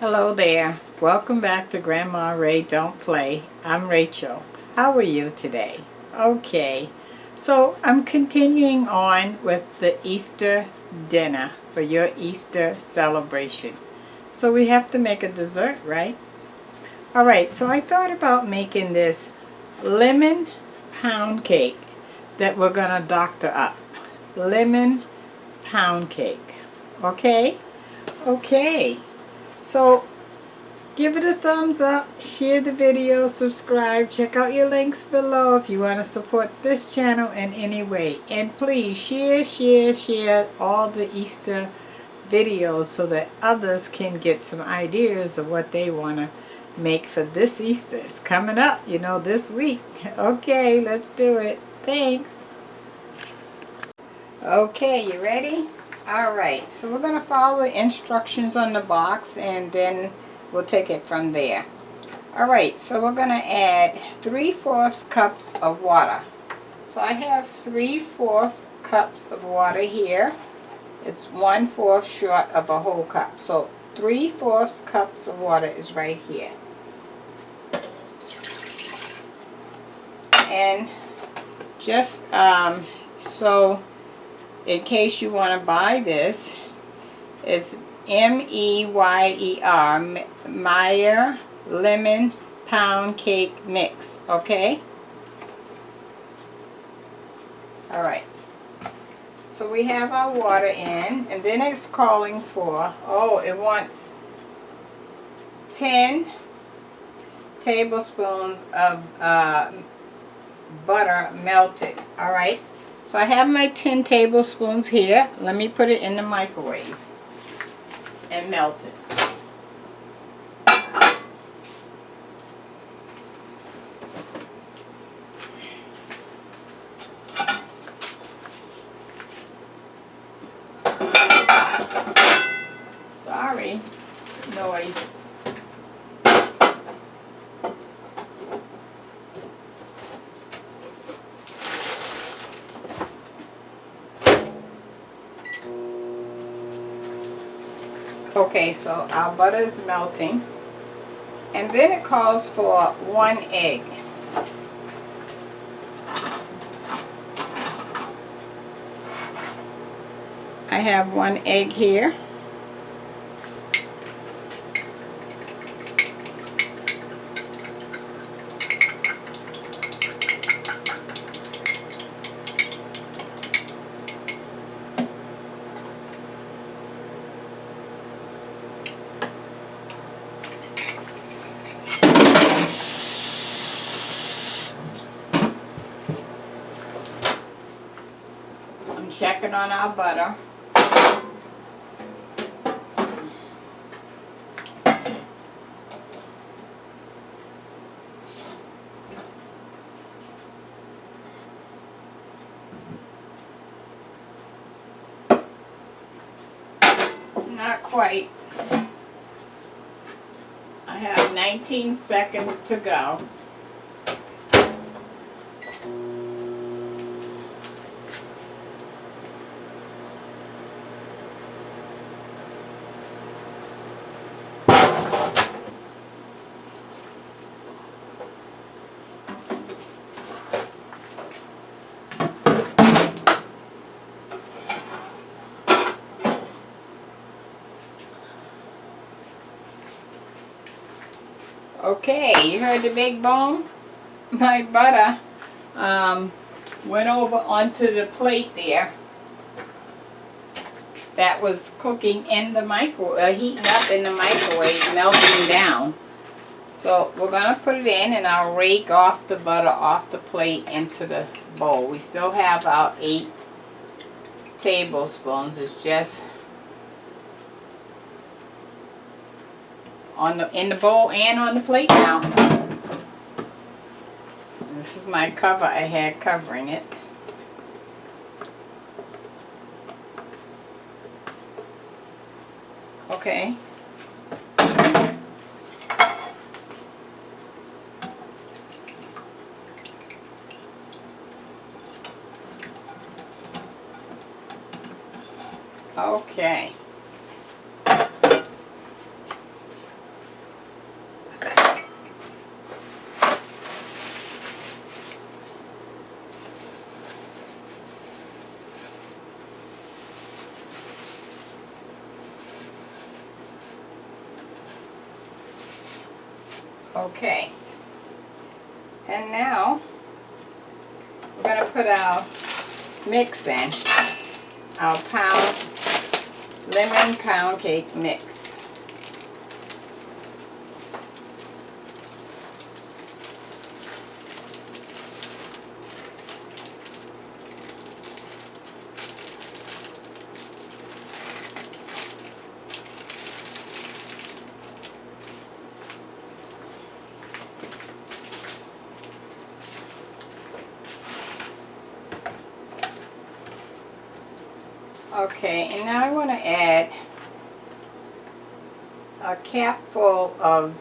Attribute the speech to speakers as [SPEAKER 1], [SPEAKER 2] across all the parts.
[SPEAKER 1] Hello there. Welcome back to Grandma Ray Don't Play. I'm Rachel. How are you today? Okay, so I'm continuing on with the Easter dinner for your Easter celebration. So we have to make a dessert, right? Alright, so I thought about making this lemon pound cake that we're going to doctor up. Lemon pound cake. Okay? Okay. So give it a thumbs up, share the video, subscribe, check out your links below if you want to support this channel in any way. And please share all the Easter videos so that others can get some ideas of what they want to make for this Easter. It's coming up, you know, this week. Okay, let's do it. Thanks. Okay, you ready? Alright, so we're going to follow the instructions on the box and then we'll take it from there. Alright, so we're going to add 3/4 cups of water. So I have 3/4 cups of water here. It's 1/4 short of a whole cup. So 3/4 cups of water is right here. And just so in case you want to buy this, it's M-E-Y-E-R, Meyer Lemon Pound Cake Mix, okay? Alright, so we have our water in, and then it's calling for, it wants 10 tablespoons of butter melted, alright? So I have my 10 tablespoons here. Let me put it in the microwave and melt it. Sorry, noise. Okay, so our butter is melting, and then it calls for 1 egg. I have 1 egg here. I'm checking on our butter. Not quite. I have 19 seconds to go. Okay, you heard the big boom? My butter went over onto the plate there that was cooking in the microwave, heating up in the microwave, melting down. So we're going to put it in, and I'll rake off the butter off the plate into the bowl. We still have our 8 tablespoons. It's just in the bowl and on the plate now. And this is my cover I had covering it. Okay. Okay. Okay. And now we're going to put our mix in. Our lemon pound cake mix. Okay, and now I want to add a capful of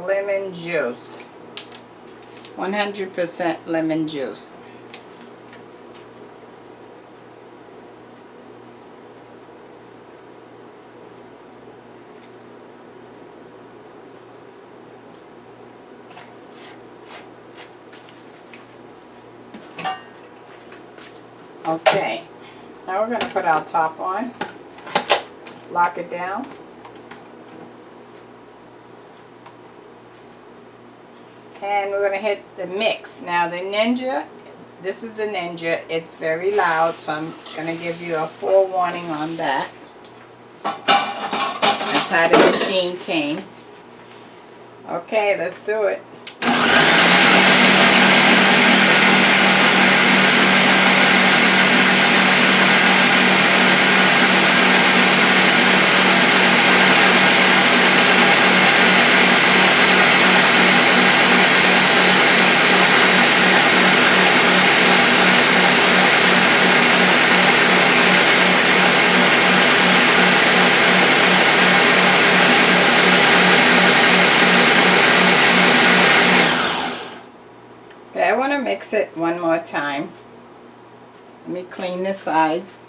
[SPEAKER 1] lemon juice, 100% lemon juice. Okay, now we're going to put our top on, lock it down. And we're going to hit the mix. Now the Ninja, this is the Ninja, it's very loud, so I'm going to give you a forewarning on that. That's how the machine came. Okay, let's do it. I want to mix it one more time. Let me clean the sides.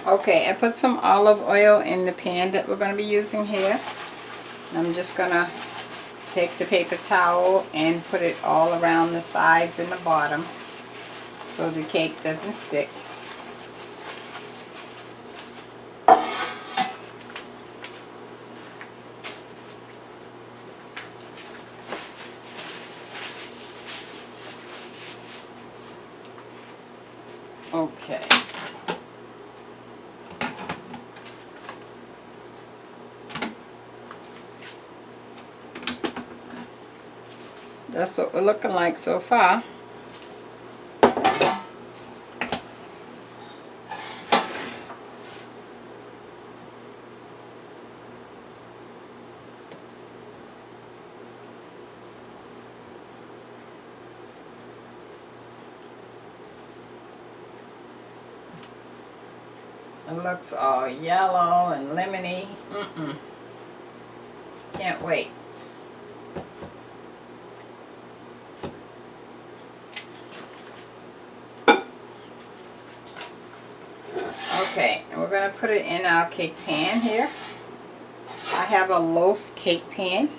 [SPEAKER 1] Okay, I put some olive oil in the pan that we're going to be using here. I'm just going to take the paper towel and put it all around the sides and the bottom so the cake doesn't stick. Okay. That's what we're looking like so far. It looks all yellow and lemony. Can't wait. Okay, and we're going to put it in our cake pan here. I have a Loaf cake pan.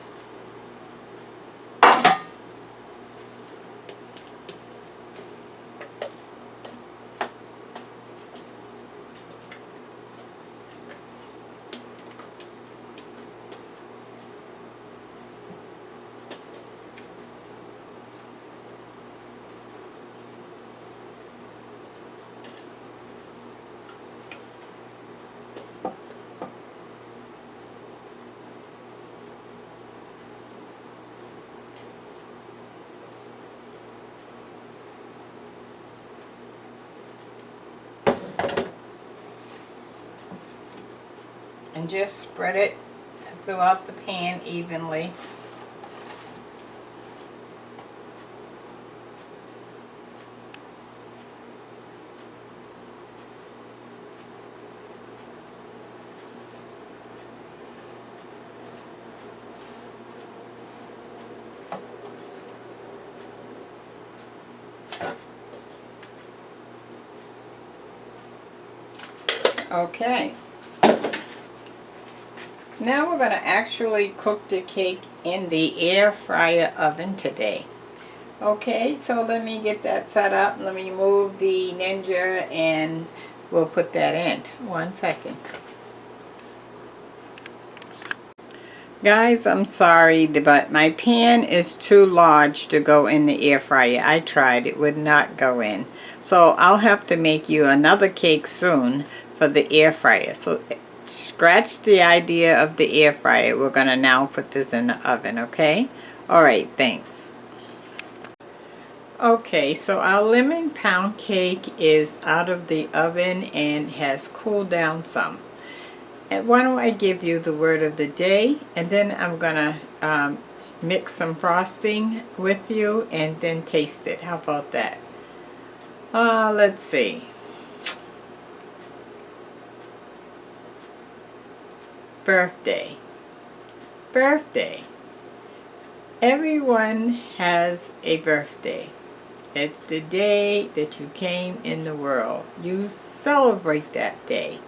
[SPEAKER 1] and just spread it throughout the pan evenly. Okay, now we're going to actually cook the cake in the air fryer oven today. Okay, so let me get that set up. Let me move the Ninja and we'll put that in. 1 second. Guys, I'm sorry, but my pan is too large to go in the air fryer. I tried, it would not go in. So I'll have to make you another cake soon for the air fryer. So scratch the idea of the air fryer. We're going to now put this in the oven, okay? Alright, thanks. Okay, so our lemon pound cake is out of the oven and has cooled down some. And why don't I give you the word of the day, and then I'm going to mix some frosting with you and then taste it. How about that? Let's see. Birthday. Birthday. Everyone has a birthday. It's the day that you came in the world. You celebrate that day.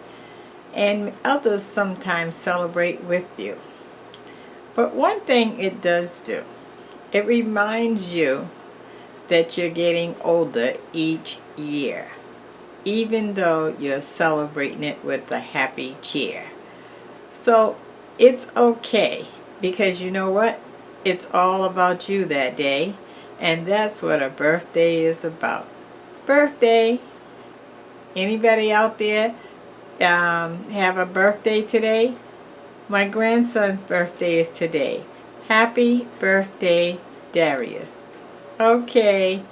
[SPEAKER 1] And others sometimes celebrate with you. But one thing it does do, it reminds you that you're getting older each year, even though you're celebrating it with a happy cheer. So it's okay, because you know what? It's all about you that day, and that's what a birthday is about. Birthday. Anybody out there have a birthday today? My grandson's birthday is today. Happy birthday, Darius. Okay,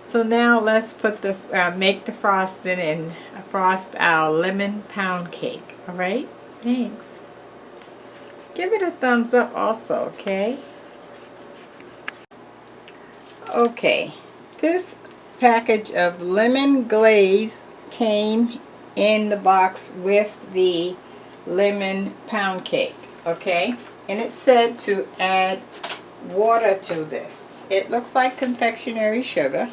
[SPEAKER 1] so now let's put the make the frosting and frost our lemon pound cake. All right, thanks. Give it a thumbs up also, okay? Okay, this package of lemon glaze came in the box with the lemon pound cake, okay? And it said to add water to this. It looks like confectionery sugar.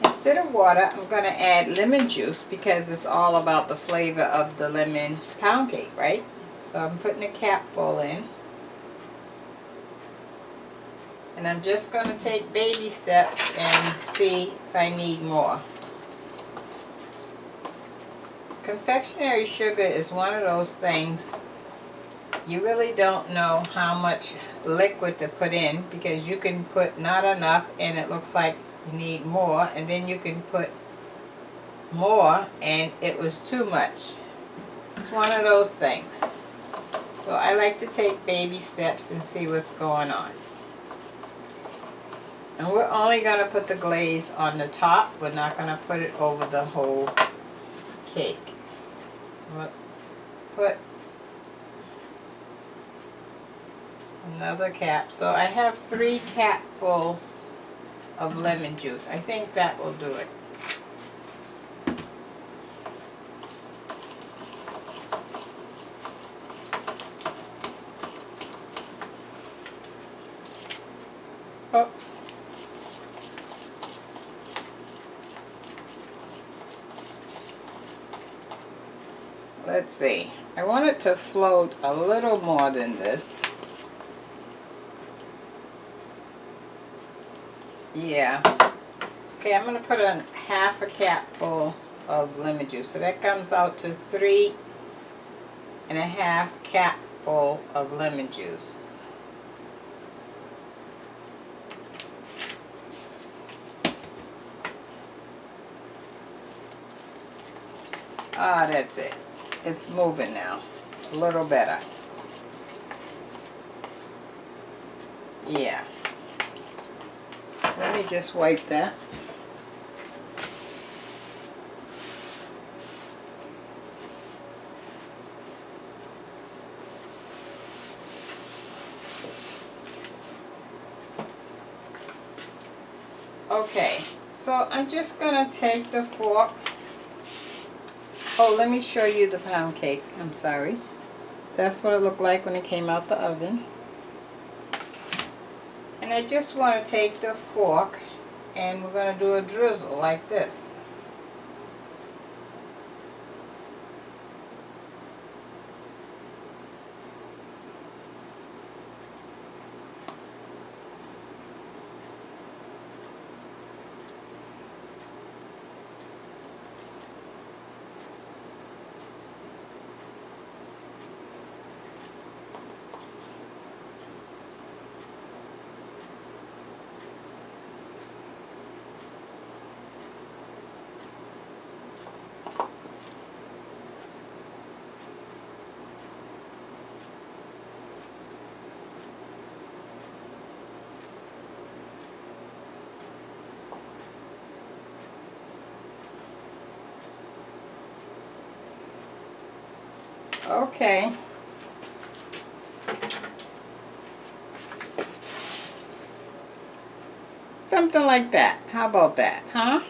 [SPEAKER 1] Instead of water, I'm going to add lemon juice because it's all about the flavor of the lemon pound cake, right? So I'm putting a cap full in. And I'm just going to take baby steps and see if I need more. Confectionery sugar is one of those things you really don't know how much liquid to put in, because you can put not enough and it looks like you need more, and then you can put more and it was too much. It's one of those things. So I like to take baby steps and see what's going on. And we're only going to put the glaze on the top. We're not going to put it over the whole cake. We'll put another cap. So I have 3 capfuls of lemon juice. I think that will do it. Oops. Let's see. I want it to float a little more than this. Yeah. Okay, I'm going to put a half a capful of lemon juice. So that comes out to 3.5 capful of lemon juice. Ah, that's it. It's moving now. A little better. Yeah. Let me just wipe that. Okay, so I'm just going to take the fork. Oh, let me show you the pound cake. I'm sorry. That's what it looked like when it came out the oven. And I just want to take the fork and we're going to do a drizzle like this. Okay. Something like that. How about that, huh?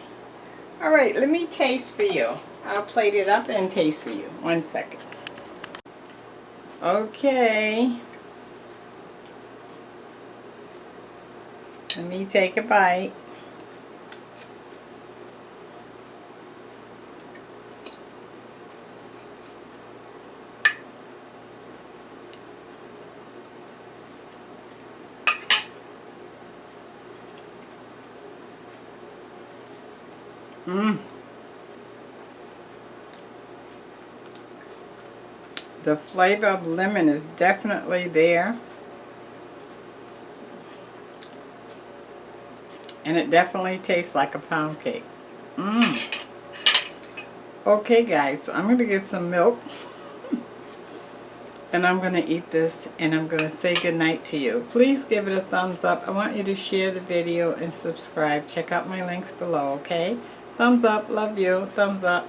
[SPEAKER 1] Alright, let me taste for you. I'll plate it up and taste for you. 1 second. Okay. Let me take a bite. The flavor of lemon is definitely there. And it definitely tastes like a pound cake. Okay guys, so I'm going to get some milk. And I'm going to eat this and I'm going to say goodnight to you. Please give it a thumbs up. I want you to share the video and subscribe. Check out my links below, okay? Thumbs up. Love you. Thumbs up.